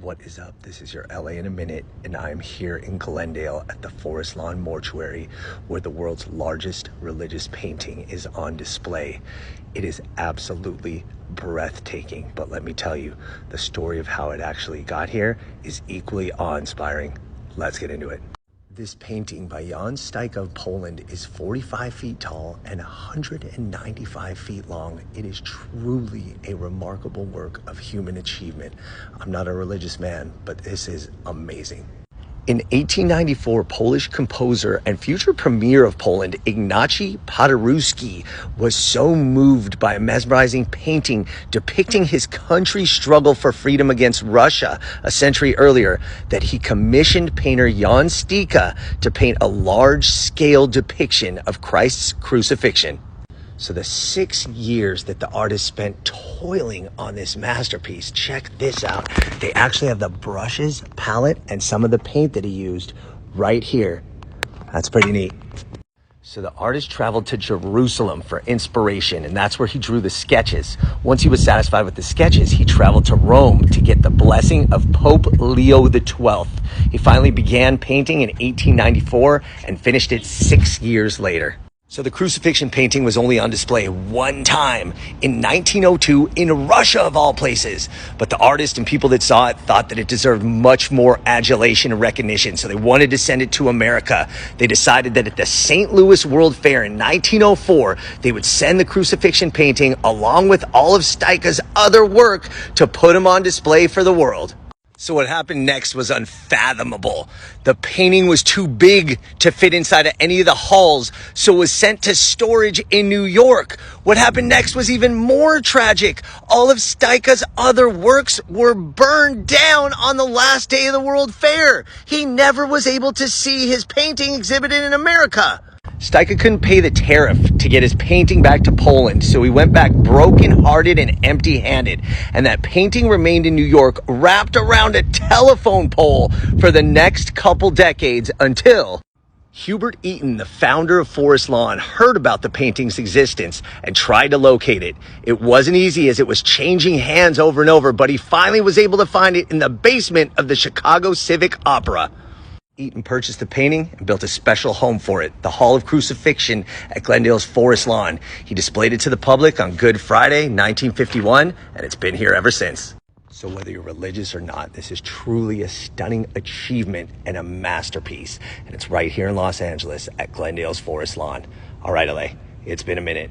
What is up? This is your LA in a minute, and I'm here in Glendale at the Forest Lawn Mortuary, where the world's largest religious painting is on display. It is absolutely breathtaking, but let me tell you, the story of how it actually got here is equally awe-inspiring. Let's get into it. This painting by Jan Stuka of Poland is 45 feet tall and 195 feet long. It is truly a remarkable work of human achievement. I'm not a religious man, but this is amazing. In 1894, Polish composer and future premier of Poland, Ignacy Paderewski, was so moved by a mesmerizing painting depicting his country's struggle for freedom against Russia a century earlier that he commissioned painter Jan Stuka to paint a large-scale depiction of Christ's crucifixion. So the 6 years that the artist spent toiling on this masterpiece, check this out. They actually have the brushes, palette, and some of the paint that he used right here. That's pretty neat. So the artist traveled to Jerusalem for inspiration, and that's where he drew the sketches. Once he was satisfied with the sketches, he traveled to Rome to get the blessing of Pope Leo XII. He finally began painting in 1894 and finished it 6 years later. So the Crucifixion painting was only on display one time in 1902 in Russia, of all places. But the artist and people that saw it thought that it deserved much more adulation and recognition, so they wanted to send it to America. They decided that at the St. Louis World Fair in 1904, they would send the Crucifixion painting along with all of Stuka's other work to put them on display for the world. So what happened next was unfathomable. The painting was too big to fit inside of any of the halls, so it was sent to storage in New York. What happened next was even more tragic. All of Stuka's other works were burned down on the last day of the World Fair. He never was able to see his painting exhibited in America. Stuka couldn't pay the tariff to get his painting back to Poland, so he went back broken-hearted and empty-handed. And that painting remained in New York, wrapped around a telephone pole for the next couple decades until Hubert Eaton, the founder of Forest Lawn, heard about the painting's existence and tried to locate it. It wasn't easy as it was changing hands over and over, but he finally was able to find it in the basement of the Chicago Civic Opera. Eaton purchased the painting and built a special home for it, the Hall of Crucifixion at Glendale's Forest Lawn. He displayed it to the public on Good Friday, 1951, and it's been here ever since. So whether you're religious or not, this is truly a stunning achievement and a masterpiece. And it's right here in Los Angeles at Glendale's Forest Lawn. All right, LA, it's been a minute.